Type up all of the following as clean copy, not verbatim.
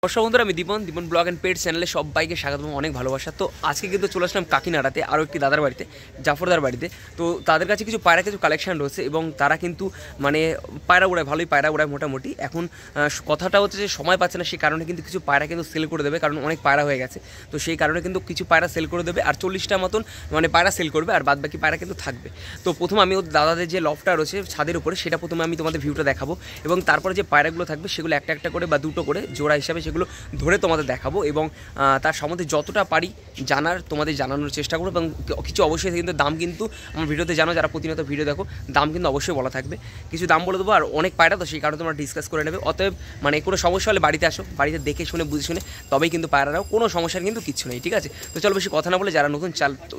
নমস্কার বন্ধুরা, আমি দীপন ব্লগ অ্যান্ড পেট চ্যানেলে সবাইকে স্বাগত এবং অনেক ভালোবাসা। তো আজকে কিন্তু চলে আসলাম কাকিনাড়াতে আরও একটি দাদার বাড়িতে, জাফরদার বাড়িতে। তো তাদের কাছে কিছু কালেকশন রয়েছে এবং তারা কিন্তু মানে পায়রা উড়ায়, ভালোই পায়রা উড়ায় মোটামুটি। এখন কথাটা হচ্ছে যে সময় পাচ্ছে না, সেই কারণে কিন্তু কিছু পায়রা কিন্তু সেল করে দেবে, কারণ অনেক পায়রা হয়ে গেছে। তো সেই কারণে কিন্তু কিছু পায়রা সেল করে দেবে, আর 40টা মতন মানে পায়রা সেল করবে, আর বাদ বাকি পায়রা কিন্তু থাকবে। তো প্রথম আমি ওদের দাদাদের যে লফটা রয়েছে ছাদের উপরে, সেটা প্রথমে আমি তোমাদের ভিউটা দেখাবো এবং তারপরে যে পায়রাগুলো থাকবে সেগুলো একটা একটা করে বা দুটো করে জোড়া হিসাবে সেগুলো ধরে তোমাদের দেখাবো এবং তার সম্বন্ধে যতটা পারি তোমাদের জানানোর চেষ্টা করবো। এবং কিছু অবশ্যই কিন্তু দাম কিন্তু আমার ভিডিওতে জানো, যারা প্রতিনিয়ত ভিডিও দেখো, দাম কিন্তু অবশ্যই বলা থাকবে। কিছু দাম বলে দেবো, আর অনেক পায়রা তো সেই কারণে তোমরা ডিসকাস করে নেবে। অতএব মানে কোনো সমস্যা হলে বাড়িতে আসো, বাড়িতে দেখে শুনে বুঝে শুনে তবেই কিন্তু পায়রারাও, কোনো সমস্যার কিন্তু কিছু নেই, ঠিক আছে? তো চলো বেশি কথা না বলে, যারা নতুন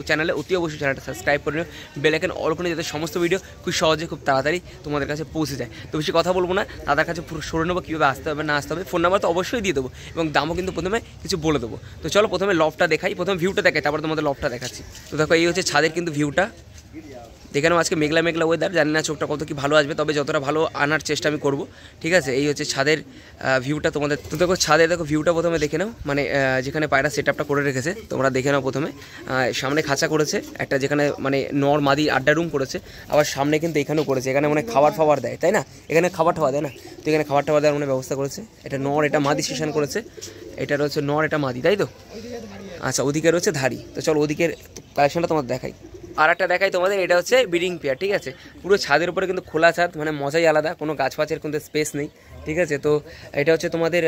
চ্যানেলে অতি অবশ্যই চ্যানেলটা সাবস্ক্রাইব করে নিও, বেল আইকন অল করে, যাতে সমস্ত ভিডিও খুব সহজে খুব তাড়াতাড়ি তোমাদের কাছে পৌঁছে যায়। তো বেশি কথা বলবো না, তাদের কাছে পুরো সরে নেবো কীভাবে আসতে হবে না আসতে হবে। ফোন নাম্বার তো অবশ্যই দিয়ে দেবো এবং দামও কিন্তু প্রথমে কিছু বলে দেবো। তো চলো প্রথমে লফটা দেখাই, প্রথমে ভিউটা দেখাই, তারপর তোমাদের লফটা দেখাচ্ছি। তো দেখো এই হচ্ছে ছাদের কিন্তু ভিউটা। দেখে নাও, আজকে মেঘলা মেঘলা ওয়েদার, জানি না চোখটা কত কি ভালো আসবে, তবে যতটা ভালো আনার চেষ্টা আমি করব, ঠিক আছে? এই হচ্ছে ছাদের ভিউটা তোমাদের। তো দেখো ছাদে দেখো ভিউটা প্রথমে দেখে নাও, মানে যেখানে পায়রা সেট আপটা করে রেখেছে তোমরা দেখে নাও। প্রথমে সামনে খাঁচা করেছে একটা, যেখানে মানে নর মাদি আড্ডা রুম করেছে, আবার সামনে কিন্তু এখানেও করেছে, এখানে মানে খাবার দেয়, তাই না? এখানে খাবার দেয় না, তো এখানে খাবার দেওয়ার মানে ব্যবস্থা করেছে। এটা নর, এটা মাদি সেশন করেছে, এটা রয়েছে নর, এটা মাদি, তাই তো? আচ্ছা, ওদিকে রয়েছে ধাড়ি। তো চলো ওদিকের কালেকশনটা তোমাদের দেখাই। আর একটা দেখাই তোমাদের, এটা হচ্ছে ব্রিডিং পেয়ার, ঠিক আছে? পুরো ছাদের উপরে কিন্তু খোলা ছাদ, মানে মজাই আলাদা, কোনো গাছপাছের কিন্তু স্পেস নেই, ঠিক আছে? তো এটা হচ্ছে তোমাদের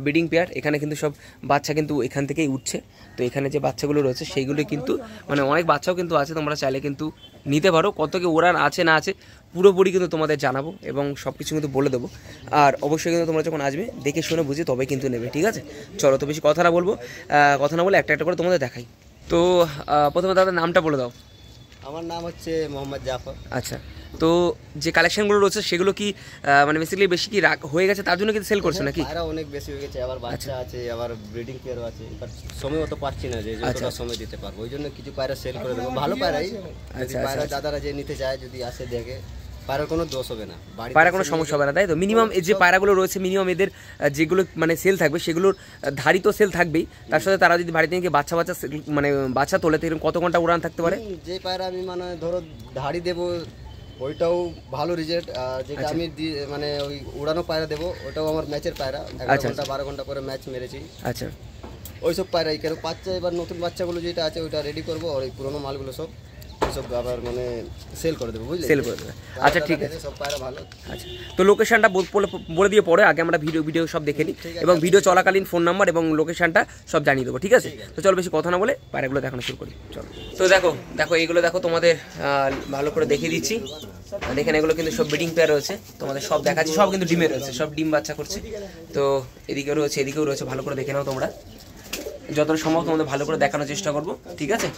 ব্রিডিং পেয়ার। এখানে কিন্তু সব বাচ্চা কিন্তু এখান থেকেই উঠছে। তো এখানে যে বাচ্চাগুলো রয়েছে সেইগুলো কিন্তু মানে অনেক বাচ্চাও কিন্তু আছে, তোমরা চাইলে কিন্তু নিতে পারো। কত কি ওড়ান আছে না আছে পুরোপুরি কিন্তু তোমাদের জানাবো এবং সব কিছু কিন্তু বলে দেবো। আর অবশ্যই কিন্তু তোমরা যখন আসবে দেখে শুনে বুঝে তবে কিন্তু নেবে, ঠিক আছে? চলো তো বেশি কথা না বলে একটা একটা করে তোমাদের দেখাই। তো প্রথমে তাদের নামটা বলে দাও। আমার নাম হচ্ছে মোহাম্মদ জাফর। আচ্ছা, তো যে কালেকশনগুলো রয়েছে সেগুলো কি মানে বেসিক্যালি বেশি কি হয়ে গেছে তার জন্য কি সেল করছো নাকি? পায়রা অনেক বেশি হয়ে গেছে, আবার বাচ্চা আছে, আবার ব্রিডিং পেয়ারও আছে। এবার সময় অত পাচ্ছি না যে যতটা সময় দিতে পারবো, ওই জন্য কিছু পায়রা সেল করে দেবো। ভালো পায়রাই, পায়রা দাদারা যে নিতে চায় যদি আসে দেখে, পায়রার কোনো দোষ হবে না, পায়রা কোনো সমস্যা হবে না, তাই তো? মিনিমাম যে পায়রাগুলো রয়েছে মিনিমাম এদের যেগুলো মানে সেল থাকবে সেগুলোর ধাড়ি তো সেল থাকবেই, তার সাথে তারা যদি বাড়িতে নিয়ে বাচ্চা মানে বাচ্চা তোলে, তো কত ঘন্টা উড়ান থাকতে পারে? যে পায়রা আমি মানে ধরো ধাড়ি দেবো ওইটাও ভালো রিজেল্ট, আর যেটা আমি মানে ওই উড়ানো পায়রা দেবো ওটাও আমার ম্যাচের পায়রা, 11 ঘন্টা 12 ঘন্টা করে ম্যাচ মেরেছি। আচ্ছা, ওইসব পায়রাই কেন বাচ্চা, এবার নতুন বাচ্চাগুলো যেটা আছে ওইটা রেডি করবো, আর ওই পুরোনো মালগুলো সব আবার মানে সেল করে দেবো, বুঝলি? সেল করে দেবে। আচ্ছা, ঠিক আছে, সব পায়রা ভালো। আচ্ছা, তো লোকেশনটা বলে দিয়ে পরে আগে আমরা ভিডিও সব দেখে নিই এবং ভিডিও চলাকালীন ফোন নাম্বার এবং লোকেশনটা সব জানিয়ে দেবো, ঠিক আছে? তো চলো বেশি কথা না বলে পায়রাগুলো দেখানো শুরু করি, চলো। তো দেখো এইগুলো দেখো, তোমাদের ভালো করে দেখিয়ে দিচ্ছি। দেখেন এগুলো কিন্তু সব ব্রিডিং পেয়ার রয়েছে, তোমাদের সব দেখাচ্ছি, সব কিন্তু ডিমে রয়েছে, সব ডিম বাচ্চা করছে। তো এদিকেও রয়েছে, ভালো করে দেখে নাও তোমরা, যতটা সম্ভব তোমাদের ভালো করে দেখানোর চেষ্টা করবো, ঠিক আছে?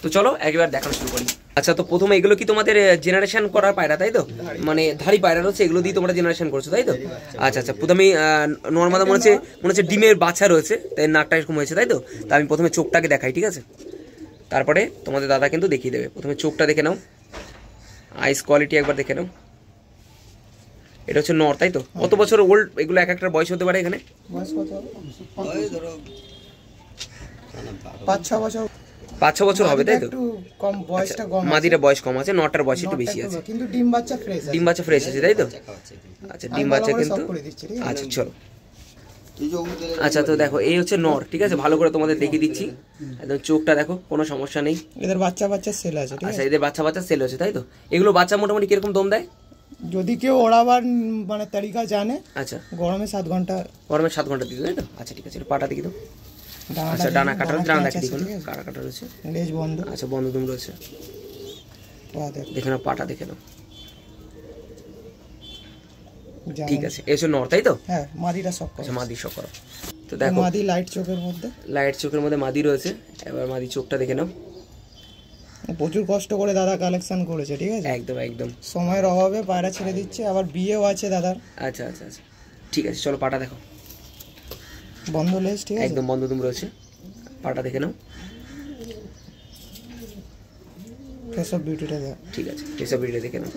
তো চলো একবার দেখানো শুরু করি। আচ্ছা, তো প্রথমে এগুলো কি তোমাদের জেনারেশন করার পায়রা, তাই তো? মানে ধাড়ি পায়রা রয়েছে, এগুলো দিয়ে তোমরা জেনারেশন করছো, তাই তো? আচ্ছা, প্রথমে নর্মাদা মনে হচ্ছে ডিমের বাচ্চা রয়েছে, তাই নাকটা এরকম হয়েছে, তাই তো? তা আমি প্রথমে চোখটাকে দেখাই, ঠিক আছে? তারপরে তোমাদের দাদা কিন্তু দেখিয়ে দেবে। প্রথমে চোখটা দেখে নাও, আইস কোয়ালিটি একবার দেখে নাও। এটা হচ্ছে নর, তাই তো? কত বছর ওল্ড এগুলো? এক একটার বয়স হতে পারে এখানে 5-6 বছর হবে, তাই তো? মাদিটা বয়স কম আছে, নটার বয়স একটু বেশি আছে, কিন্তু ডিম বাচ্চা ফ্রেশ আছে, তাই তো? আচ্ছা, ডিম বাচ্চা কিন্তু। আচ্ছা, চলো। আচ্ছা, তো দেখো এই হচ্ছে নর, ঠিক আছে? ভালো করে তোমাদের দেখিয়ে দিচ্ছি, একদম চোখটা দেখো, কোনো সমস্যা নেই। এদের বাচ্চা সেল আছে, আচ্ছা, এদের বাচ্চা সেল হচ্ছে, তাই তো? এগুলো বাচ্চা মোটামুটি কিরকম দম দেয়? যদি কেউ ওড়াবার মানে তালিকা জানে, আচ্ছা, গরমে 7 ঘন্টা দিতে, তাই তো? আচ্ছা, ঠিক আছে, পাটা দেখি তো। আচ্ছা, ডানা কাটা দেখি, কাটা রয়েছে, লেজ বন্ধ। আচ্ছা, বন্ধ দুম রয়েছে, দেখে নাও পাটা দেখে নাও, ঠিক আছে? এসো নর, তাই তো? হ্যাঁ, মাদিটা সব। আচ্ছা, মাদি সব করো। তো দেখো মাদি লাইট চোখের মধ্যে মাদি রয়েছে। এবার মাদি চোখটা দেখে নাও। প্রচুর কষ্ট করে দাদা কালেকশন করেছে, ঠিক আছে? একদম সময়ের অভাবে পায়রা ছেড়ে দিচ্ছে, আবার বিয়েও আছে দাদার। আচ্ছা, ঠিক আছে, চলো পাটা দেখো। বন্ধ লেজ, ঠিক আছে? একদম বন্ধ দুম রয়েছে, পাটা দেখে নাও। ফেস অফ বিউটিটা দেখ, ঠিক আছে, ফেস অফ বিউটিটা দেখে নাও।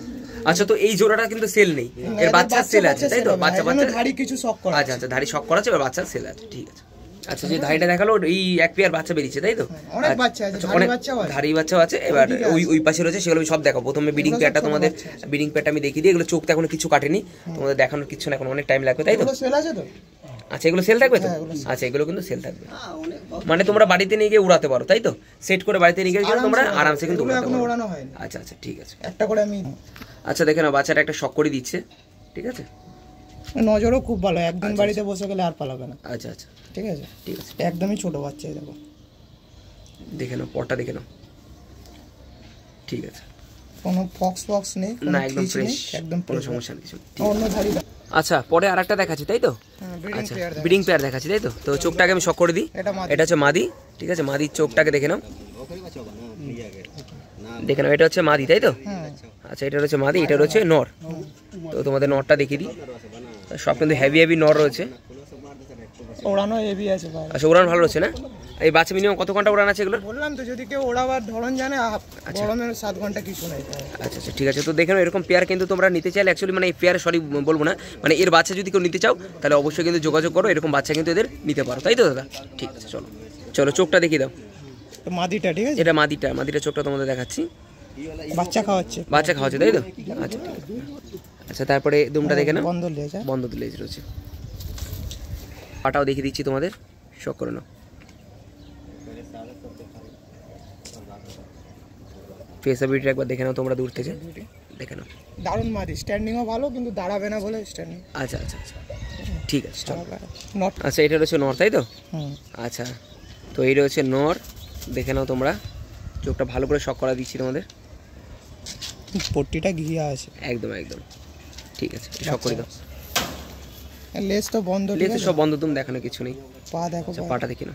আচ্ছা, তো এই জোড়াটা কিন্তু সেল নেই, এর বাচ্চা সেল আছে তাই তো? বাচ্চা ধাড়ি কিছু শক করা। আচ্ছা আচ্ছা, ধাড়ি শক করা আছে, এবার বাচ্চা সেল আছে, ঠিক আছে। আচ্ছা, যে ধাড়িটা দেখালো এই এক পেয়ার বাচ্চা বেরিয়েছে তাই তো? অনেক বাচ্চা আছে, ধাড়ি বাচ্চাও আছে। ধাড়ি বাচ্চাও আছে। এবার ওই পাশে রয়েছে, সেগুলো আমি সব দেখাবো। প্রথমে ব্রিডিং পেয়ারটা তোমাদের, ব্রিডিং পেয়ারটা আমি দেখিয়ে দিই। এগুলো চোখটা এখনো কিছু কাটেনি, তোমাদের দেখানোর কিছু না, এখন অনেক টাইম লাগবে তাই তো? সেল আছে তো? আচ্ছা, এগুলো সেল থাকবে তো? আচ্ছা, এগুলো কিন্তু সেল থাকবে, মানে তোমরা বাড়িতে নিয়ে গিয়ে উড়াতে পারো তাই তো? সেট করে বাড়িতে নিয়ে গিয়ে তোমরা আরামসে কিন্তু উড়াতে পারো। ওড়ানো হয়নি। আচ্ছা আচ্ছা, ঠিক আছে। একটা করে আমি, আচ্ছা দেখে নাও, বাচ্চাটা একটা শক করে দিচ্ছে, ঠিক আছে। নজরও খুব ভালো, একদিন বাড়িতে বসে গেলে আর পালাবে না। আচ্ছা আচ্ছা, ঠিক আছে, ঠিক আছে। একদমই ছোট বাচ্চা, দেখো দেখে নাও পরটা, দেখে নাও, ঠিক আছে। কোনো ফক্স নেই না, একদম ফ্রেশ, একদম কোনো সমস্যা নেই কিছু। অন্য ধাড়ি। আচ্ছা, পরে আরেকটা দেখাচ্ছি তাই তো? আচ্ছা, ব্রিডিং পেয়ার দেখাচ্ছি তাই তো? তো চোখটাকে আমি শক করে দিই। এটা হচ্ছে মাদি, ঠিক আছে। মাদির চোখটাকে দেখে নাও, দেখে নাও, এটা হচ্ছে মাদি তাই তো? আচ্ছা, এটা হচ্ছে মাদি, এটা হচ্ছে নর। তো তোমাদের নরটা দেখিয়ে দিই। সব কিন্তু হেভি হেভি নর রয়েছে। ওড়ানো হেভি আছে ভাই। আচ্ছা, ওড়ান ভালো রয়েছে না? এই বাচ্চা মিনিমাম কত ঘন্টা ওড়ান আছে এগুলো? বললাম তো, যদি কেউ ওড়াবার ধরন জানে, গরমের 7 ঘন্টা কিছু নাই। আচ্ছা আচ্ছা, ঠিক আছে। তো দেখে নাও, এরকম পেয়ার কিন্তু তোমরা নিতে চাইলে, অ্যাকচুয়ালি মানে এই পেয়ার, সরি বলবো না, মানে এর বাচ্চা যদি কেউ নিতে চাও তাহলে অবশ্যই কিন্তু যোগাযোগ করো, এরকম বাচ্চা কিন্তু এদের নিতে পারো তাই তো দাদা? ঠিক আছে, চলো চলো চোখটা দেখিয়ে দাও। মাদিটা, ঠিক আছে, এটা মাদিটা চোখটা তোমাদের দেখাচ্ছি। বাচ্চা খাওয়াচ্ছে তাই তো? আচ্ছা, ঠিক আছে। আচ্ছা, তারপরে দুমটা দেখে নাও, বন্ধ লেজ রয়েছে। পাটাও দেখিয়ে দিচ্ছি তোমাদের, শক করে নাও। ফেসাবিলিটি একবার দেখে নাও তোমরা দূর থেকে, দেখে নাও। দারুণ মাদি, স্ট্যান্ডিংও ভালো, কিন্তু দাঁড়াবে না বলে স্ট্যান্ডিং। আচ্ছা আচ্ছা আচ্ছা, ঠিক আছে, চলো। নট। আচ্ছা, এটা রয়েছে নর তাই তো? আচ্ছা, তো এই রয়েছে নর, দেখে নাও তোমরা। চোখটা ভালো করে শক করা দিচ্ছি তোমাদের। পট্টিটা ঘিয়া আছে, একদম একদম, ঠিক আছে, শক করে দাও। লেজ তো বন্ধ, লেজ সব বন্ধ, তুমি দেখানো কিছু নেই। পা দেখো, পাটা দেখি না।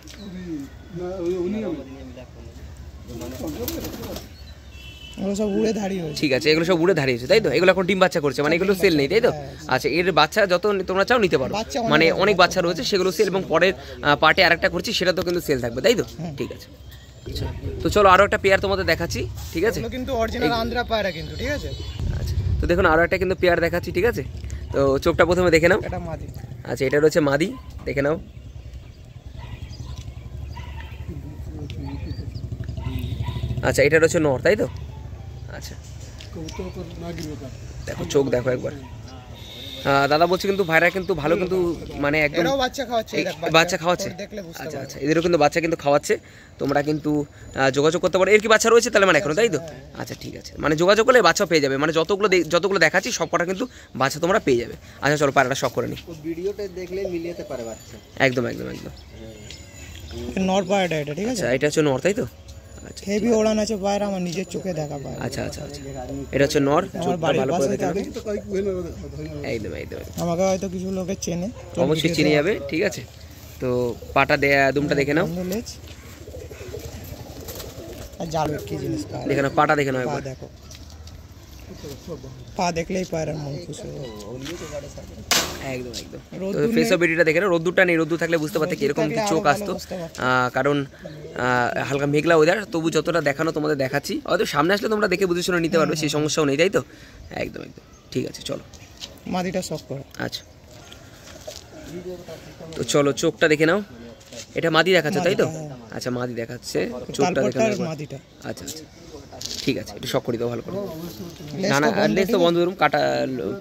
এগুলো সব উড়ে দাঁড়িয়ে হয়েছে, ঠিক আছে, এগুলো সব উড়ে দাঁড়িয়েছে তাই তো? এগুলো এখন ডিম বাচ্চা করছে, মানে এগুলো সেল নেই তাই তো? আচ্ছা, এর বাচ্চা যত তোমরা চাও নিতে পারো, মানে অনেক বাচ্চা রয়েছে, সেগুলো সেল, এবং পরের পার্টে আরেকটা করছি, সেটা তো কিন্তু সেল থাকবে তাই তো? ঠিক আছে। আচ্ছা, তো চলো আরো একটা পেয়ার তোমাদের দেখাচ্ছি, ঠিক আছে? কিন্তু অরিজিনাল আন্দ্রা পায়রা কিন্তু, ঠিক আছে। আচ্ছা, তো দেখুন আরো একটা কিন্তু পেয়ার দেখাচ্ছি, ঠিক আছে? তো চোখটা প্রথমে দেখে নাও। এটা মাদি। আচ্ছা, এটা রয়েছে মাদি, দেখে নাও। আচ্ছা, এটা রয়েছে নর তাই তো? আচ্ছা, দেখো চোখ দেখো একবার। দাদা বলছে কিন্তু ভাইরা কিন্তু ভালো, কিন্তু মানে একদম বাচ্চা খাওয়াচ্ছে। আচ্ছা আচ্ছা, এদেরও কিন্তু বাচ্চা কিন্তু খাওয়াচ্ছে, তোমরা কিন্তু যোগাযোগ করতে পারো। এর কি বাচ্চা রয়েছে তাহলে মানে এখনো তাই তো? আচ্ছা, ঠিক আছে, মানে যোগাযোগ করলে বাচ্চা পেয়ে যাবে, মানে যতগুলো দেখাচ্ছি সব কটা কিন্তু বাচ্চা তোমরা পেয়ে যাবে। আচ্ছা, চলো পায়রাটা শক করে নিই। ভিডিওতে দেখলে মিলিয়ে পারে বাচ্চা, একদম একদম একদম। নর পায়রাটা এটা, ঠিক আছে? এটা হচ্ছে নর তাই তো? আচ্ছা, হেভি ওড়ান আছে পায়রা, আমার নিজের চোখে দেখা পায়। আচ্ছা আচ্ছা আচ্ছা, এটা হচ্ছে নর, চোখটা ভালো করে দেখে নাও। একদম একদম, আমাকে হয়তো কিছু লোকে চেনে, অবশ্যই চিনে যাবে, ঠিক আছে? তো পাটা দুমটা দেখে নাও, আর জাল কি জিনিস দেখে নাও, পাটা দেখে নাও একবার। দেখো, পা দেখলেই পায়রার মন খুশি হবে। একদম একদম। তো ফেসবিলিটিটা দেখে নাও, রোদ্দুরটা নেই, রোদ্দুর থাকলে বুঝতে পারতে কিরকম কি চোখ আসতো, কারণ হালকা মেঘলা ওয়েদার, তবু যতটা দেখানো তোমাদের দেখাচ্ছি। হয়তো সামনে আসলে তোমরা দেখে বুঝে শুনে নিতে পারবে, সেই সমস্যাও নেই তাই তো? একদম একদম, ঠিক আছে, চলো মাদিটা শক করো। আচ্ছা, তো চলো চোখটা দেখে নাও। এটা মাদি দেখাচ্ছে তাই তো? আচ্ছা, মাদি দেখাচ্ছে, চোখটা দেখে নাও মাদিটা। আচ্ছা আচ্ছা, ঠিক আছে, একটু শক করে দাও ভালো করে। না না, লেজ তো বন্ধ করুন, কাটা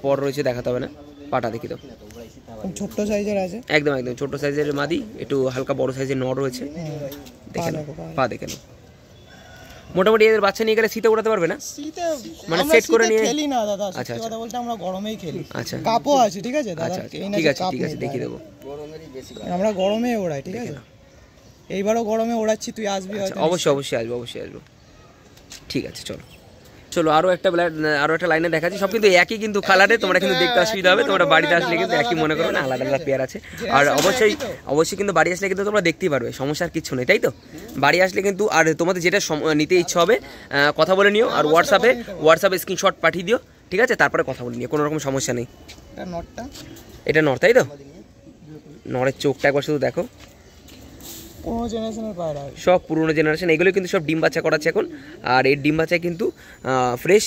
পর রয়েছে, দেখাতে হবে না। পাটা দেখি দাও, ছোট্ট সাইজের আছে, একদম একদম ছোট সাইজের মাদি, একটু হালকা বড় সাইজের নর রয়েছে, দেখে নাও, পা দেখে নাও। মোটামুটি এদের বাচ্চা নিয়ে গেলে শীতে উড়াতে পারবে না, মানে সেট করে নিয়ে খেলি না দাদা। আচ্ছা, কথা বলতে আমরা গরমেই খেলি। আচ্ছা, কাপও আছে, ঠিক আছে দাদা? আচ্ছা, ঠিক আছে ঠিক আছে, দেখিয়ে দেবো। আমরা গরমে ওড়াই, ঠিক আছে? এইবারও গরমে ওড়াচ্ছি, তুই আসবি হয়তো। অবশ্যই অবশ্যই আসবো, অবশ্যই আসবো, ঠিক আছে। চলো চলো আরো একটা লাইনে দেখাচ্ছি, সব কিন্তু একই কিন্তু কালারে, তোমরা কিন্তু দেখতে অসুবিধা হবে, তোমরা বাড়িতে আসলে কিন্তু একই মনে করো না, আলাদা আলাদা পেয়ার আছে। আর অবশ্যই কিন্তু বাড়ি আসলে কিন্তু তোমরা দেখতেই পারবে, সমস্যার কিছু নেই তাই তো? বাড়ি আসলে কিন্তু, আর তোমাদের যেটা নিতে ইচ্ছা হবে কথা বলে নিও, আর হোয়াটসঅ্যাপে স্ক্রিনশট পাঠিয়ে দিও, ঠিক আছে? তারপরে কথা বলে নিও, কোনো রকম সমস্যা নেই। এটা নর তাই তো? নরের চোখটা একবার শুধু দেখো, পুরো জেনারেশনের পায়রা। সব পুরনো জেনারেশন, এগুলো কিন্তু সব ডিম বাচ্চা করাচ্ছে এখন। আর এই ডিম বাচ্চায় কিন্তু ফ্রেশ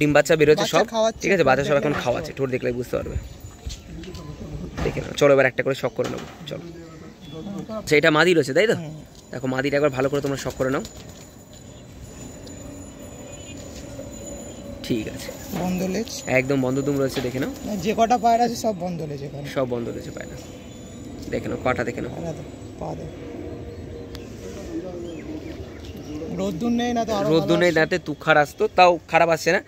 ডিম বাচ্চা বেরোচ্ছে সব, ঠিক আছে। বাচ্চা সব এখন খাওয়াচ্ছে, ঠোঁট দেখলে বুঝতে পারবে। দেখে নাও, চলো এবার একটা করে শখ করে নেবো, চলো। আচ্ছা, এটা মাদি রয়েছে তাই তো? দেখো মাদিটা একবার ভালো করে তোমরা শখ করে নাও। ঠিক আছে, বন্ধ লেজ, একদম বন্ধ দুম রয়েছে, দেখে নাও। যে কটা পায়রা আছে সব বন্ধ লেজ, এখানে সব বন্ধ রয়েছে পায়রা, দেখে নাও পাটা দেখে নাও। পা দে, রোদ্দুর নেই না তো, রোদ্দুর নেই তাতে তুখার আসতো, তাও খারাপ আসছে না।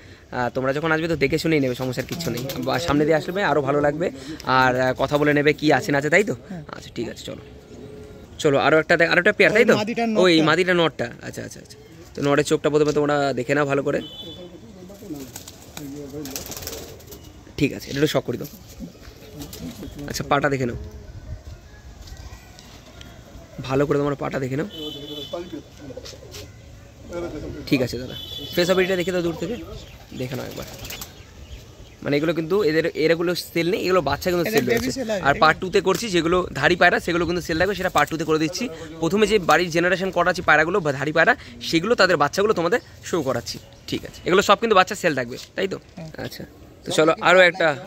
তোমরা যখন আসবে তো দেখে শুনেই নেবে, সমস্যার কিছু নেই। বা সামনে দিয়ে আসবে আরও ভালো লাগবে, আর কথা বলে নেবে কি আছে না আছে, তাই তো? আচ্ছা ঠিক আছে, চলো চলো আরও একটা পেয়ার, তাই তো? ওই মাদিটা নটটা, আচ্ছা আচ্ছা আচ্ছা। তো নটের চোখটা প্রথমে তোমরা দেখে নাও ভালো করে, ঠিক আছে। এটা একটু শখ করে দাও। আচ্ছা, পাটা দেখে নাও ভালো করে, তোমরা পাটা দেখে নাও। ঠিক আছে দাদা, ফেস অফ দেখে দাও দূর থেকে, দেখে নাও একবার। মানে এগুলো কিন্তু এগুলো সেল নেই, এগুলো বাচ্চা কিন্তু সেল রয়েছে। আর পার্ট 2-তে করছি যেগুলো ধাড়ি পায়রা, সেগুলো কিন্তু সেল থাকবে, সেটা পার্ট 2-তে করে দিচ্ছি। প্রথমে যে বাড়ির জেনারেশন করাচ্ছি পায়রাগুলো বা ধাড়ি পায়রা, সেগুলো তাদের বাচ্চাগুলো তোমাদের শো করাচ্ছি, ঠিক আছে। এগুলো সব কিন্তু বাচ্চা সেল থাকবে, তাই তো? আচ্ছা, তো চলো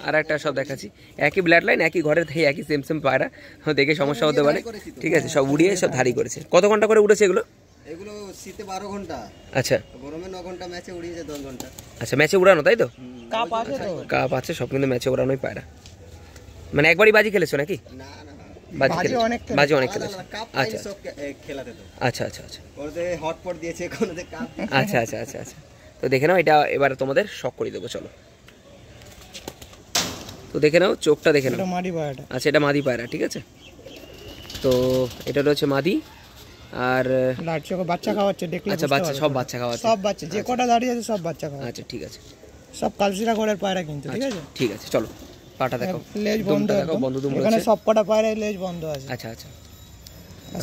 আর একটা সব দেখাচ্ছি। একই ব্লাড লাইন, একই ঘরের, একই সেম পায়রা, দেখে সমস্যা হতে পারে, ঠিক আছে। সব উড়িয়ে সব ধাড়ি করেছে। কত ঘন্টা করে উড়েছে এগুলো? এগুলো শীতে 12 ঘন্টা, আচ্ছা, গরমে 9 ঘন্টা, ম্যাচে উড়িয়েছে 10 ঘন্টা। আচ্ছা, ম্যাচে উড়ানো, তাই তো? কাপ আছে তো? কাপ আছে, সব কিন্তু ম্যাচে উড়ানোই পায়রা। মানে একবারই বাজি খেলেছো নাকি? না না, বাজি অনেক খেলেছো। আচ্ছা সব খেলাতে তো। আচ্ছা আচ্ছা আচ্ছা, ওতে হটপট দিয়েছে, কোনতে কাপ। আচ্ছা আচ্ছা আচ্ছা আচ্ছা, তো দেখে নাও, এটা এবার তোমাদের শখ করে দেবো, চলো। তো দেখে নাও, চোখটা দেখে নাও। আচ্ছা, এটা মাদি পায়রা, ঠিক আছে। তো এটা রয়েছে মাদি, আর বাচ্চা খাওয়াচ্ছে, দেখলে আচ্ছা বাচ্চা, সব বাচ্চা খাওয়াচ্ছে, সব বাচ্চা, যে কটা দাঁড়িয়ে আছে সব বাচ্চা খাওয়াচ্ছে। আচ্ছা ঠিক আছে, সব কালসিরা ঘরের পায়রা কিন্তু, ঠিক আছে। ঠিক আছে, চলো পাটা দেখো, লেজ বন্ধ, বন্ধ দুম রয়েছে, এখানে সব কটা পায়রা লেজ বন্ধ আছে। আচ্ছা আচ্ছা,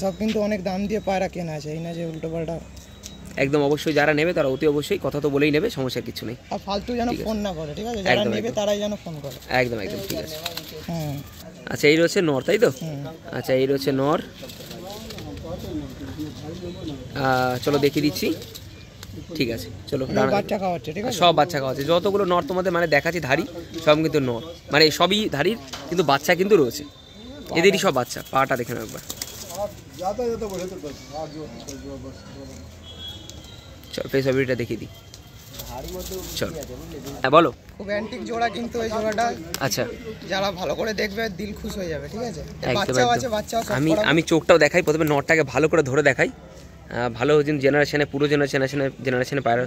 সব কিন্তু অনেক দাম দিয়ে পায়রা কেনা আছে, এই না যে উল্টো পাল্টা। একদম অবশ্যই যারা নেবে তারা অতি অবশ্যই কথা তো বলেই নেবে, সমস্যার কিছু নেই। আর ফালতু যেন ফোন না করে, ঠিক আছে, যারা নেবে তারাই যেন ফোন করে। একদম একদম, ঠিক আছে। হুম, আচ্ছা, এই রয়েছে নর, তাই তো? আচ্ছা, এই রয়েছে নর, চলো দেখিয়ে দিচ্ছি, ঠিক আছে। চলো, বাচ্চা খাওয়াচ্ছে, ঠিক আছে, সব বাচ্চা খাওয়াচ্ছে। যতগুলো নর তোমাদের মানে দেখাচ্ছি ধাড়ি, সব কিন্তু নর, মানে সবই ধাড়ির, কিন্তু বাচ্চা কিন্তু রয়েছে, এদেরই সব বাচ্চা। পাটা দেখে নাও একবার, চল ফেস অফ দেখিয়ে দিই, চল। হ্যাঁ বলো। খুব অ্যান্টিক জোড়া কিন্তু এই জোড়াটা, আচ্ছা, যারা ভালো করে দেখবে দিল খুশ হয়ে যাবে, ঠিক আছে। বাচ্চাও আছে, আমি চোখটাও দেখাই, প্রথমে নরটাকে ভালো করে ধরে দেখাই, ভালো জেনারেশনে, পুরো জেনারেশনে পায়রা।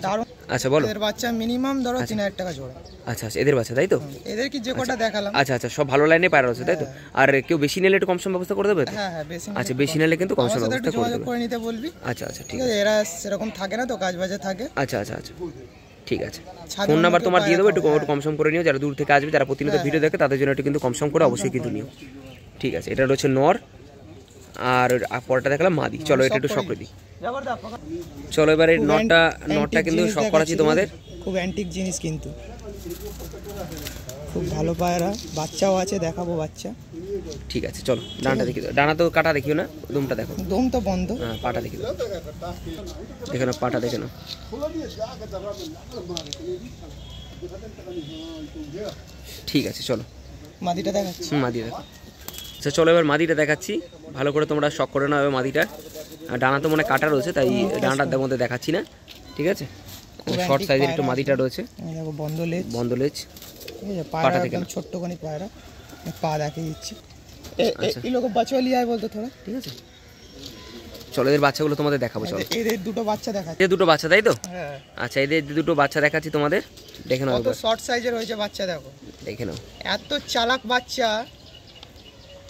আচ্ছা বলো। এদের বাচ্চা মিনিমাম ধরো 3000 টাকা জোড়া। আচ্ছা আচ্ছা, এদের বাচ্চা, তাই তো? এদের কি যে কটা দেখালাম। আচ্ছা আচ্ছা, সব ভালো লাইনে পায়রা আছে, তাই তো? আর কেউ বেশি নিলে একটু কম সম ব্যবস্থা করে দেবে তো? হ্যাঁ হ্যাঁ, বেশি। আচ্ছা, বেশি নিলে কিন্তু কম সম ব্যবস্থা করে দেবে, করে নিতে বলবি। আচ্ছা আচ্ছা, ঠিক আছে। এরা সেরকম থাকে না তো, কাজ বাজে থাকে। আচ্ছা আচ্ছা আচ্ছা, ঠিক আছে। ফোন নাম্বার তোমার দিয়ে দেবো, একটু কম সম করে নিও। যারা দূর থেকে আসবে, যারা প্রতিনিয়ত ভিডিও দেখে, তাদের জন্য একটু কিন্তু কম সম করে অবশ্যই কিন্তু নিও, ঠিক আছে। এটা রয়েছে নর, আর পরটা দেখালাম মাদি। চলো এটা একটু শখ করে দিই, চলো এবারে নটটা কিন্তু শখ করাচ্ছি তোমাদের। খুব অ্যান্টিক জিনিস কিন্তু, খুব ভালো পায়রা, বাচ্চাও আছে, দেখাবো বাচ্চা, ঠিক আছে। চলো ডানাটা দেখি দাও, ডানা তো কাটা দেখিও না, দুমটা দেখো, দম তো বন্ধ। হ্যাঁ, পাটা দেখি দাও, দেখে নাও পাটা, দেখে নাও, ঠিক আছে। চলো মাদিটা দেখাচ্ছি, মাদি দেখো। আচ্ছা চলো এবার মাদিটা দেখাচ্ছি, ভালো করে তোমরা শখ করে নাও মাদিটা। ডানা তো মনে কাটা রয়েছে, তাই ডানাটার মধ্যে দেখাচ্ছি না, ঠিক আছে। শর্ট সাইজের একটু মাদিটা রয়েছে, দেখো বন্ধ লেজ, ঠিক আছে। পাটা একদম ছোট্টখানি পায়রা, পা দেখিয়ে দিচ্ছি। এই লোক বাচ্চা লিয়ে আয় বলতো থোড়া, ঠিক আছে। চলো এদের বাচ্চাগুলো তোমাদের দেখাবো, চলো। এদের দুটো বাচ্চা দেখাচ্ছি, এদের দুটো বাচ্চা, তাই তো? হ্যাঁ। আচ্ছা, এদের দুটো বাচ্চা দেখাচ্ছি তোমাদের, দেখে নাও। কত শর্ট সাইজের হয়েছে বাচ্চা, দেখো, দেখে নাও, এত চালাক বাচ্চা।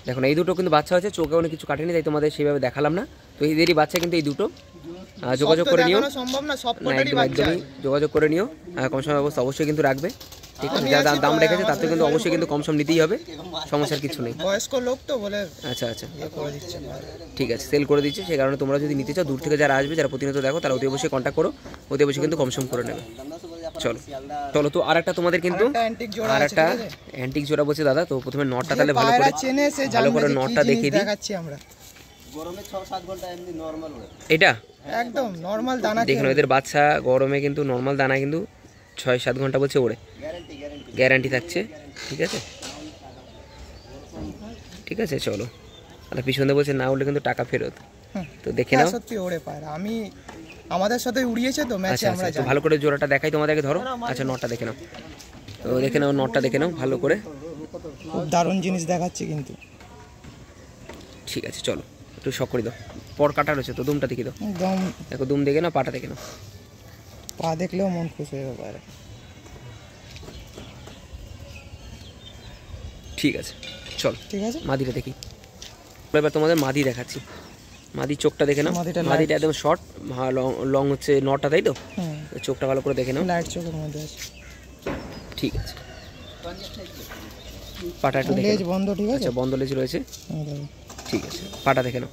দেখো না, এই দুটো কিন্তু বাচ্চা হচ্ছে, চোখে অনেক কিছু কাটেনি, তাই তোমাদের সেইভাবে দেখালাম না। তো এদেরই বাচ্চা কিন্তু এই দুটো, যোগাযোগ করে নিও, সম্ভব না সবকটারই বাচ্চা, যোগাযোগ করে নিও। কম সম ব্যবস্থা অবশ্যই কিন্তু রাখবে, ঠিক আছে। যা দাম রেখেছে তার থেকে কিন্তু অবশ্যই কিন্তু কম সম নিতেই হবে, সমস্যার কিছু নেই। বয়স্ক লোক তো বলে, আচ্ছা আচ্ছা, ঠিক আছে, সেল করে দিচ্ছে। সেই কারণে তোমরা যদি নিতে চাও, দূর থেকে যারা আসবে, যারা প্রতিনিয়ত দেখো, তারা অতি অবশ্যই কন্ট্যাক্ট করো, অতি অবশ্যই কিন্তু কম সম করে নেবে। চলো চলো, তো আরেকটা তোমাদের কিন্তু আরেকটা অ্যান্টিক জোড়া বলছে দাদা। তো প্রথমে নটটা তাহলে ভালো করে নটটা দেখিয়ে দিই, গরমে 6-7 ঘন্টা এমনি নরমাল ওড়ে। এটা একদম নরমাল দানা দেখুন এদের বাচ্চা গরমে কিন্তু নর্মাল দানা কিন্তু 6-7 ঘন্টা বলছে ওড়ে, গ্যারান্টি থাকছে। ঠিক আছে ঠিক আছে চলো। আর পিছনে বলছে না উঠলে কিন্তু টাকা ফেরত। তো দেখে নাও সত্যি ওড়ে পায়রা, আমি আমাদের সাথে উড়িয়েছে তো ম্যাচে আচ্ছা আমরা আচ্ছা, তো ভালো করে জোড়াটা দেখাই তোমাদেরকে, ধরো। আচ্ছা নটটা দেখে নাও, তো দেখে নাও নটটা দেখে নাও ভালো করে। খুব দারুণ জিনিস দেখাচ্ছি কিন্তু। ঠিক আছে চলো একটু শখ করে দাও, পর কাটা রয়েছে তো দুমটা দেখে দাও, একদম দেখো দুম দেখে নাও, পাটা দেখে নাও। পা দেখলেও মন খুশি হয়ে যাবে পায়রা। ঠিক আছে চলো ঠিক আছে মাদিটা দেখি। এবার তোমাদের মাদি দেখাচ্ছি, মাদি চোখটা দেখে নাও। মাদিটা মাদিটা একদম শর্ট, লং হচ্ছে নটা, তাই তো? হুম চোখটা ভালো করে দেখে নাও। লাইট চোখের মধ্যে আছে। ঠিক আছে পাটা একটু দেখে লেজ নাও। বন্ধ, ঠিক আছে আচ্ছা বন্ধ লেজ রয়েছে, ঠিক আছে। পাটা দেখে নাও।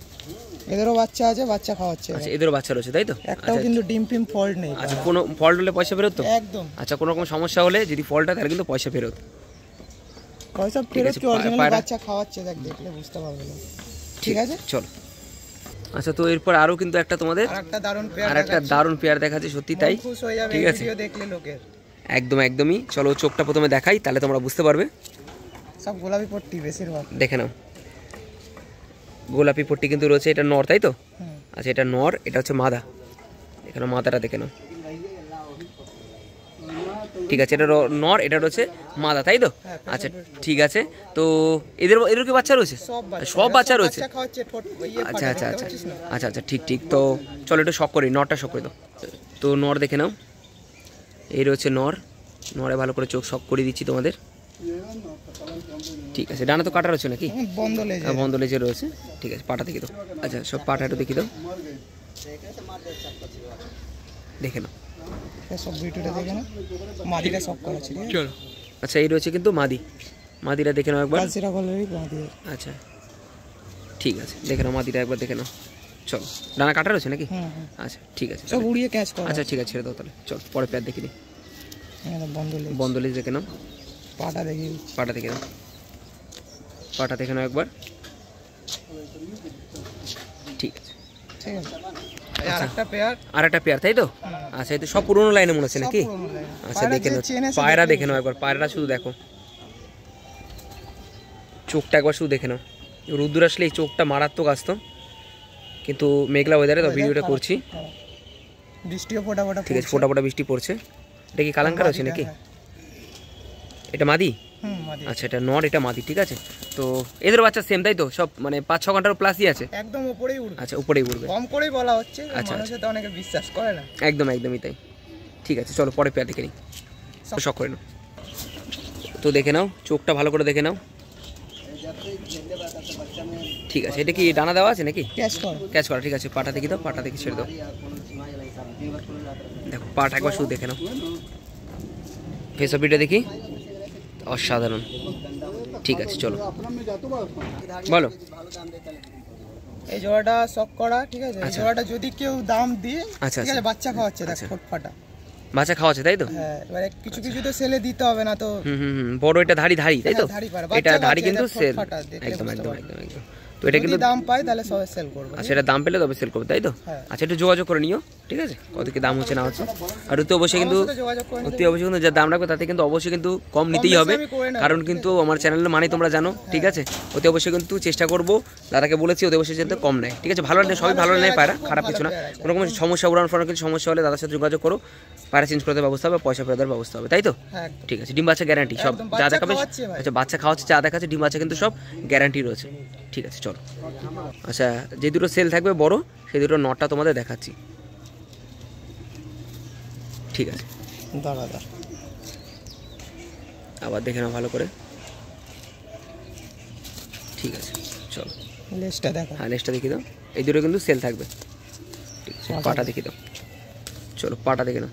এদেরও বাচ্চা আছে, বাচ্চা খাওয়াচ্ছে। আচ্ছা এদেরও বাচ্চা রয়েছে তাই তো? একটাও কিন্তু ডিম ফিম ফল্ট নেই। আচ্ছা কোনো ফল্ট হলে পয়সা ফেরত তো? একদম। আচ্ছা কোনো রকম সমস্যা হলে যদি ফল্ট হয় তাহলে কিন্তু পয়সা ফেরত। পয়সা ফেরত কি, অরিজিনাল বাচ্চা খাওয়াচ্ছে, দেখলে বুঝতে পারবে না। ঠিক আছে চলো। আচ্ছা তো এরপর আরো কিন্তু একটা তোমাদের আরেকটা দারুণ পেয়ার, আরেকটা দারুণ পেয়ার দেখাচ্ছে, সত্যি তাই। খুশ হয়ে যাবে ঠিক আছে ভিডিও দেখলে লোকের। একদমই। চলো চোখটা প্রথমে দেখাই, তাহলে তোমরা বুঝতে পারবে। সব গোলাপি পট্টি বেশিরভাগ, দেখে নাও গোলাপি পট্টি কিন্তু রয়েছে। এটা নর তাই তো? আচ্ছা এটা নর, এটা হচ্ছে মাদা। এখানে মাদাটা দেখে নাও। ঠিক আছে এটা নর, এটা রয়েছে মাদা তাই তো? আচ্ছা ঠিক আছে। তো এদের কি বাচ্চা রয়েছে? সব বাচ্চা রয়েছে। আচ্ছা আচ্ছা আচ্ছা আচ্ছা আচ্ছা ঠিক। তো চলো একটু শখ করি, নরটা শখ করে দাও। তো নর দেখে নাও, এই রয়েছে নর। নরে ভালো করে চোখ শখ করে দিচ্ছি তোমাদের। ঠিক আছে ডানা তো কাটা রয়েছে নাকি? বন্ধ লেজে রয়েছে। ঠিক আছে পাটা দেখে দাও। আচ্ছা সব পাটা একটু দেখে দাও, দেখে নাও। সব ভিডিওটা দেখে নাও, মাদিটা সব করেছে। চলো আচ্ছা এই রয়েছে কিন্তু মাদিটা দেখে নাও একবার। আচ্ছা ঠিক আছে দেখে নাও মাদিটা একবার দেখে নাও। চলো ডানা কাটা রয়েছে নাকি? আচ্ছা ঠিক আছে সব উড়িয়ে ক্যাচ করো। আচ্ছা ঠিক আছে ছেড়ে দাও তাহলে। চল পরে প্যাড দেখে নিই। বন্ধ লেজ দেখে নাও, পাটা দেখে নাও, পাটা দেখে নাও একবার। ঠিক আছে আরেকটা পেয়ার তাই তো? আচ্ছা এই তো সব পুরোনো লাইনে মনে হচ্ছে নাকি? আচ্ছা দেখে নাও পায়রা দেখে নাও একবার, পায়রাটা শুধু দেখো, চোখটা একবার শুধু দেখে নাও। রোদ্দুর আসলে এই চোখটা মারাত্মক আসতো, কিন্তু মেঘলা ওয়েদারে তো ভিডিওটা করছি। বৃষ্টিও ফোটা ঠিক আছে ফোটা বৃষ্টি পড়ছে। এটা কি কালাঙ্কার আছে নাকি? এটা মাদি? আচ্ছা এটা নর, এটা মাদি। ঠিক আছে তো এদের বাচ্চা সেম তাই তো? সব মানে 5-6 ঘন্টার প্লাসই আছে? একদম উপরেই উড়বে। আচ্ছা উপরেই উড়বে, কম করেই বলা হচ্ছে, আচ্ছা মানুষে তো অনেকে বিশ্বাস করে না। একদমই তাই। ঠিক আছে চলো পরে পেয়ার দেখে নিই, শখ করে নাও। তো দেখে নাও চোখটা ভালো করে দেখে নাও। ঠিক আছে এটা কি ডানা দেওয়া আছে নাকি? ক্যাচ করা। ঠিক আছে পাটা দেখি দাও, পাটা দেখে ছেড়ে দাও। দেখো পাটা একবার শুধু দেখে নাও। ফেস অফ ভিডিও দেখি, অসাধারণ। ঠিক আছে চলো বলো। এই জোড়াটা শখ করা, ঠিক আছে। এই জোড়াটা যদি কেউ দাম দিয়ে, ঠিক আছে বাচ্চা খাওয়াচ্ছে, দেখো ফটফাটা বাচ্চা খাওয়াচ্ছে তাই তো? হ্যাঁ এবারে কিছু তো সেলে দিতে হবে না তো। বড় এটা ধাড়ি তাই তো? এটা ধাড়ি কিন্তু সেল, একদম। তো এটা কিন্তু দাম পায় তাহলে সবাই সেল করবে। আচ্ছা এটা দাম পেলে তবে সেল করবে তাই তো? আচ্ছা একটু যোগাযোগ করে নিও, ঠিক আছে কত কি দাম হচ্ছে না হচ্ছে। আর অবশ্যই কিন্তু যা দাম রাখবে তাতে কিন্তু অবশ্যই কিন্তু কম নিতেই হবে, কারণ কিন্তু আমার চ্যানেলের মানে তোমরা জানো। ঠিক আছে অতি অবশ্যই কিন্তু চেষ্টা করবো, দাদাকে বলেছি অতি অবশ্যই যাতে কম নেয়। ঠিক আছে ভালো নেয়, সবই ভালো নেয় পায়রা, খারাপ কিছু না। কোনো রকম সমস্যা উড়ান ফোড়ানোর কিছু সমস্যা হলে দাদার সাথে যোগাযোগ করো, পায়রা চেঞ্জ করতে ব্যবস্থা হবে, পয়সা ফেরত দেওয়ার ব্যবস্থা হবে তাই তো? ঠিক আছে ডিম বাচ্চা গ্যারান্টি সব যা দেখাবে। আচ্ছা বাচ্চা খাওয়াচ্ছে যা দেখাচ্ছে ডিম বাচ্চা কিন্তু সব গ্যারান্টি রয়েছে। ঠিক আছে চলো। আচ্ছা যে দুটো সেল থাকবে বড় সেই দুটো নটটা তোমাদের দেখাচ্ছি। ঠিক আছে আবার দেখে নাও ভালো করে। ঠিক আছে চলো লেজটা দেখো। হ্যাঁ লেজটা দেখিয়ে দাও, এই দুটো কিন্তু সেল থাকবে। ঠিক আছে পাটা দেখিয়ে দাও। চলো পাটা দেখে নাও।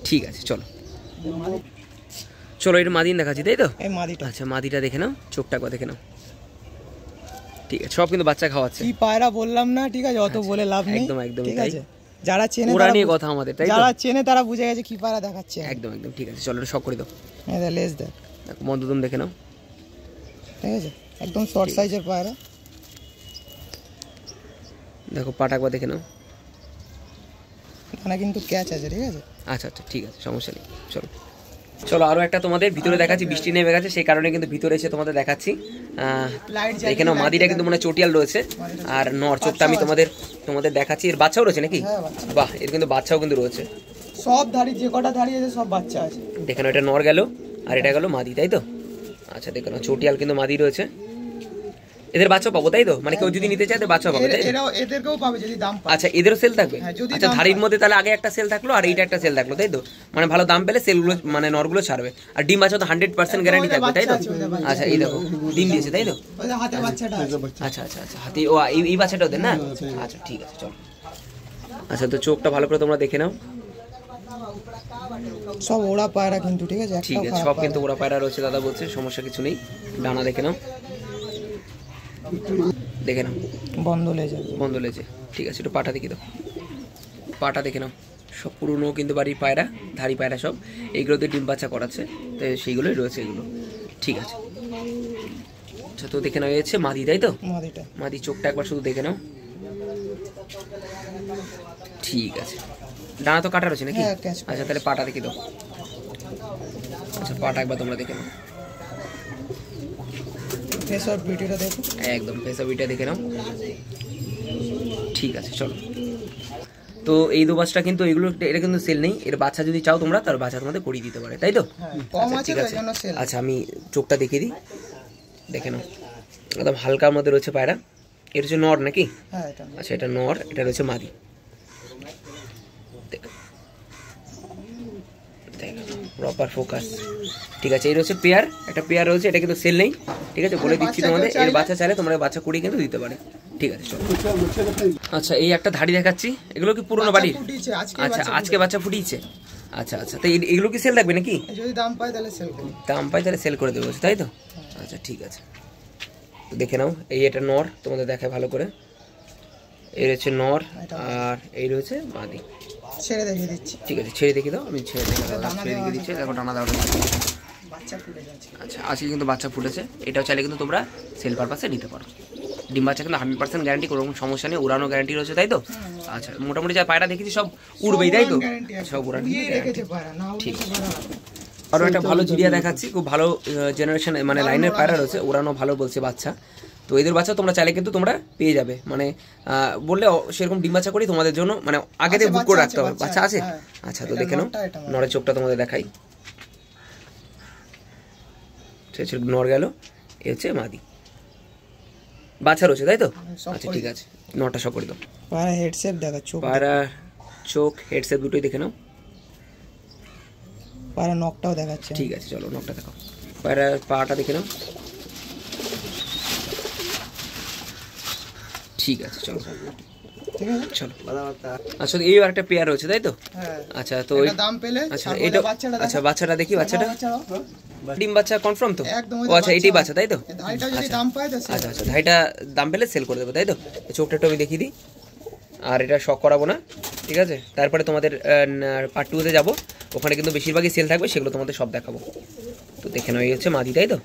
ঠিক আছে চলো এটা মাদিন দেখাচ্ছি তাই তো? আচ্ছা মাদিটা দেখে নাও, চোখটা একবার দেখে নাও। ঠিক আছে সব কিন্তু বাচ্চা খাওয়াচ্ছে। কি পায়রা বললাম না, ঠিক আছে অত বলে লাভ নেই। একদম তাই। যারা চেনে ওরা নিয়ে কথা আমাদের তাই তো? যারা চেনে তারা বুঝে গেছে কি পায়রা দেখাচ্ছে। একদম ঠিক আছে চলো এটা শখ করে দাও। লেজ দেখ, বন্ধুদম দেখে নাও। ঠিক আছে, একদম শর্ট সাইজের পায়রা। দেখো পাটা একবার দেখে নাও, এখানে কিন্তু ক্যাচ আছে, ঠিক আছে। আচ্ছা আচ্ছা ঠিক আছে, সমস্যা নেই। চলো চলো আরও একটা তোমাদের ভিতরে দেখাচ্ছি, বৃষ্টি নেমে গেছে সেই কারণে কিন্তু ভিতরে এসে তোমাদের দেখাচ্ছি। এখানেও মাদিটা কিন্তু মানে চটিয়াল রয়েছে, আর নর চোখটা আমি তোমাদের দেখাচ্ছি। এর বাচ্চাও রয়েছে নাকি? বাহ, এর কিন্তু বাচ্চাও কিন্তু রয়েছে। সব ধাড়ি, যে কটা ধাড়ি আছে সব বাচ্চা আছে। দেখেন এটা নর গেল, আর এটা গেল মাদি, তাই তো? আচ্ছা দেখেন চটিয়াল কিন্তু মাদি রয়েছে। এদের বাচ্চা পাবো তাই তো? মানে কেউ যদি নিতে চায় এদের বাচ্চা পাবে তাই? এদেরকেও পাবে যদি দাম পায়। আচ্ছা এদেরও সেল থাকবে? আচ্ছা ধাড়ির মধ্যে তাহলে আগে একটা সেল থাকলো আর এইটা একটা সেল থাকলো তাই তো? মানে ভালো দাম পেলে সেলগুলো মানে নরগুলো ছাড়বে। আর ডিম বাচ্চা তো 100% গ্যারান্টি থাকবে তাই তো? আচ্ছা এই দেখো ডিম দিয়েছে তাই তো? হাতে বাচ্চাটা আছে। আচ্ছা আচ্ছা আচ্ছা হাতি, ও এই বাচ্চাটা ওদের না? আচ্ছা ঠিক আছে চলো। আচ্ছা তো চোখটা ভালো করে তোমরা দেখে নাও। সব ওড়া পায়রা কিন্তু, ঠিক আছে। ঠিক আছে, সব কিন্তু ওড়া পায়রা রয়েছে দাদা বলছে, সমস্যা কিছু নেই। ডানা দেখে নাও, দেখে নাও বন্ধ লেজে। ঠিক আছে, একটু পাটা দেখে দাও, পাটা দেখে নাও। সব পুরনো কিন্তু বাড়ির পায়রা, ধাড়ি পায়রা সব। এইগুলোতে ডিম বাচ্চা করাচ্ছে, তো সেইগুলোই রয়েছে এগুলো। ঠিক আছে, আচ্ছা তো দেখে নাও হচ্ছে মাদি তাই তো? মাদি চোখটা একবার শুধু দেখে নাও। ঠিক আছে, ডানা তো কাটা রয়েছে নাকি? আচ্ছা তাহলে পাটা দেখে দাও। আচ্ছা পাটা একবার তোমরা দেখে নাও, একদম ফেস অফ ভিডিওটা দেখে নাও। ঠিক আছে চলো। তো এই দু বাচ্চা কিন্তু এটা কিন্তু সেল নেই। এর বাচ্চা যদি চাও তোমরা, তার বাচ্চা তোমাদের করিয়ে দিতে পারে তাই তো? ঠিক আছে, আচ্ছা আমি চোখটা দেখিয়ে দিই, দেখে নাও। একদম হালকার মধ্যে রয়েছে পায়রা। এটা হচ্ছে নর নাকি? আচ্ছা এটা নর, এটা রয়েছে মাদি। Proper focus. ঠিক আছে, এই রয়েছে পেয়ার, একটা পেয়ার রয়েছে, এটা কিন্তু সেল নেই। ঠিক আছে বলে দিচ্ছি তোমাদের, এর বাচ্চা চাইলে তোমরা বাচ্চা কুড়িয়ে কিন্তু দিতে পারে। ঠিক আছে চলো। আচ্ছা এই একটা ধাড়ি দেখাচ্ছি, এগুলো কি পুরনো বাড়ির? আচ্ছা আজকে বাচ্চা ফুটিয়েছে। আচ্ছা আচ্ছা, তো এগুলো কি সেল থাকবে নাকি? যদি দাম পাই তাহলে সেল করব। দাম পাই তাহলে সেল করে দেবো তাই তো? আচ্ছা ঠিক আছে, তো দেখে নাও। এই এটা নর, তোমাদের দেখায় ভালো করে। এই রয়েছে নর, আর এই রয়েছে মাদি। ছেড়ে দেখিয়ে দিচ্ছি। ঠিক আছে ছেড়ে দেখিয়ে দাও, আমি ছেড়ে দেখিয়ে দিচ্ছি। দেখো ডানা দাও। আচ্ছা আজকে কিন্তু বাচ্চা ফুটেছে। এটাও চাইলে কিন্তু তোমরা সেল পারপাসে নিতে পারো। ডিম বাচ্চা কিন্তু 100% গ্যারান্টি, কোনো রকম সমস্যা নেই। উড়ানো গ্যারান্টি রয়েছে তাই তো? আচ্ছা মোটামুটি যা পায়রা দেখেছি সব উড়বেই তাই তো? সব উড়ানো। ঠিক আছে, আরও একটা ভালো জিরিয়া দেখাচ্ছি, খুব ভালো জেনারেশন মানে লাইনের পায়রা রয়েছে, উড়ানো ভালো বলছে বাচ্চা। তো এদের বাচ্চা তোমরা চাইলে কিন্তু তোমরা পেয়ে যাবে, মানে বললে সেরকম ডিম বাচ্চা করি তোমাদের জন্য, মানে আগে থেকে বুক করে রাখতে হবে। বাচ্চা আছে? আচ্ছা তো দেখে নাও, নরের চোখটা তোমাদের দেখাই। নর গেল, এ হচ্ছে মাদি। বাচ্চা রয়েছে তাই তো? আচ্ছা ঠিক আছে, নটা সব করে দাও। পায়রা হেডসেপ দেখা, চোখ পায়রা চোখ হেডসেপ দুটোই দেখে নাও। পায়রা নখটাও দেখাচ্ছে। ঠিক আছে চলো নখটা দেখাও। পায়রা পাটা দেখে নাও। ঠিক আছে চলো চলো। আচ্ছা এই একটা পেয়ার রয়েছে তাই তো? আচ্ছা তো দাম পেলে আচ্ছা এটা আচ্ছা বাচ্চাটা দেখি, বাচ্চাটা ডিম বাচ্চা কনফার্ম তো? ও আচ্ছা এইটাই বাচ্চা তাই তো? আচ্ছা আচ্ছা ধাইটা দাম পেলে সেল করে দেবো তাই তো? চোখটা একটু আমি দেখিয়ে দিই, আর এটা শখ করাবো না ঠিক আছে? তারপরে তোমাদের পার্ট 2-তে যাবো, ওখানে কিন্তু বেশিরভাগই সেল থাকবে, সেগুলো তোমাদের সব দেখাবো। তো দেখে নাও এই হচ্ছে মাদি তাই তো?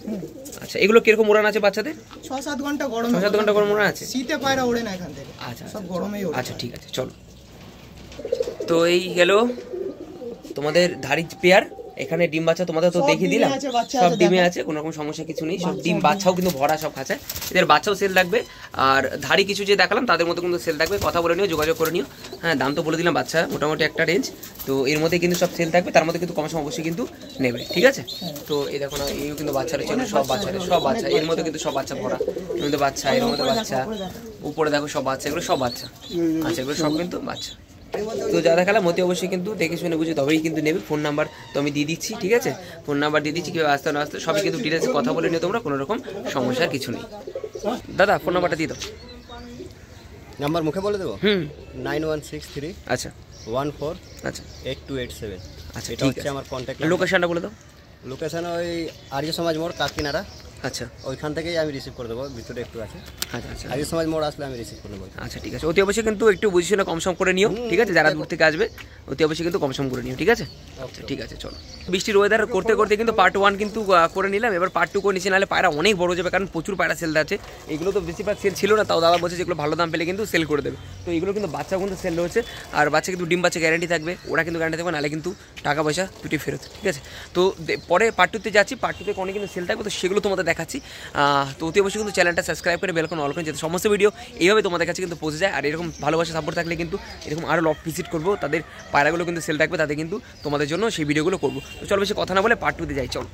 আচ্ছা এগুলো কিরকম উড়ান আছে বাচ্চাদের? 6-7 ঘন্টা গরম, 6-7 ঘন্টা গরম উড়ান আছে। শীতে পায়রা ওড়ে না এখান থেকে। আচ্ছা সব গরমেই ওড়ে। আচ্ছা ঠিক আছে চলো। তো এই গেল তোমাদের ধাড়ি পেয়ার। এখানে ডিম বাচ্চা তোমাদের তো দেখিয়ে দিলাম, সব ডিমে আছে, কোনো রকম সমস্যা কিছু নেই। সব ডিম বাচ্চাও কিন্তু ভরা সব খাঁচায়। এদের বাচ্চাও সেল থাকবে, আর ধাড়ি কিছু যে দেখালাম তাদের মধ্যে কিন্তু সেল থাকবে। কথা বলে নিও, যোগাযোগ করে নিও। হ্যাঁ দাম তো বলে দিলাম, বাচ্চা মোটামুটি একটা রেঞ্জ, তো এর মধ্যে কিন্তু সব সেল থাকবে, তার মধ্যে কিন্তু কম সম অবশ্যই কিন্তু নেবে ঠিক আছে? তো এই দেখো না, এই কিন্তু বাচ্চা রয়েছে, সব বাচ্চা এর মধ্যে কিন্তু সব বাচ্চা ভরা। এর মধ্যে বাচ্চা, এর মধ্যে বাচ্চা, উপরে দেখো সব বাচ্চা, এগুলো সব বাচ্চা। আচ্ছা এগুলো সব কিন্তু বাচ্চা। তো যা দেখালাম অতি অবশ্যই কিন্তু দেখে শুনে বুঝে তবেই কিন্তু নেবে। ফোন নাম্বার তো আমি দিয়ে দিচ্ছি ঠিক আছে? ফোন নাম্বার দিয়ে দিচ্ছি, কীভাবে আসতে না আসতে সবই কিন্তু ডিটেলস কথা বলে নিও তোমরা, কোনো রকম সমস্যার কিছু নেই। দাদা ফোন নাম্বারটা দিয়ে দাও। নাম্বার মুখে বলে দেবো? 9163 আচ্ছা 14 আচ্ছা 8287। আচ্ছা এটা হচ্ছে আমার কন্ট্যাক্ট। লোকেশনটা বলে দাও। লোকেশন ওই আর্য সমাজ মোড়, কাকিনাড়া। আচ্ছা ওইখান থেকেই আমি রিসিভ করে দেবো, ভিতরে একটু আছে। আচ্ছা আচ্ছা আগে সমাজ মোড় আসলে আমি রিসিভ করে নেবো। আচ্ছা ঠিক আছে, অতি অবশ্যই কিন্তু একটু বুঝে শুনে কম সম করে নিও, ঠিক আছে? যারা দূর থেকে আসবে অতি অবশ্যই কিন্তু কম সম করে নিও, ঠিক আছে? আচ্ছা ঠিক আছে, চলো। বৃষ্টির ওয়েদার করতে করতে কিন্তু পার্ট 1 কিন্তু করে নিলাম, এবার পার্ট 2 করে নিচে, নাহলে পায়রা অনেক বড় যাবে, কারণ প্রচুর পায়রা সেল আছে। এগুলো তো বেশিরভাগ সেল ছিল না, তাও দাদা বলছে যেগুলো ভালো দাম পেলে কিন্তু সেল করে দেবে। তো এগুলো কিন্তু বাচ্চা কিন্তু সেল রয়েছে, আর বাচ্চা কিন্তু ডিম বাচ্চা গ্যারান্টি থাকবে, ওরা কিন্তু গ্যারান্টি থাকবে, নাহলে কিন্তু টাকা পয়সা দুটি ফেরত, ঠিক আছে? তো পরে পার্ট 2 তে যাচ্ছি, পার্ট 2 তে অনেক কিন্তু সেল থাকবে, তো সেগুলো তোমাদের দেখাচ্ছি। তো অতি অবশ্যই কিন্তু চ্যানেলটা সাবস্ক্রাইব করে বেল আইকন অল করে, যাতে সমস্ত ভিডিও এইভাবে তোমাদের কাছে কিন্তু পৌঁছে যায়। আর এরকম ভালোবাসা সাপোর্ট থাকলে কিন্তু এরকম আরও লফট ভিজিট করবো, তাদের পায়রাগুলো কিন্তু সেল থাকবে, তাদের কিন্তু তোমাদের জন্য সেই ভিডিওগুলো করবো। তো চলো বেশি কথা না বলে পার্ট 2 তে যাই, চলো।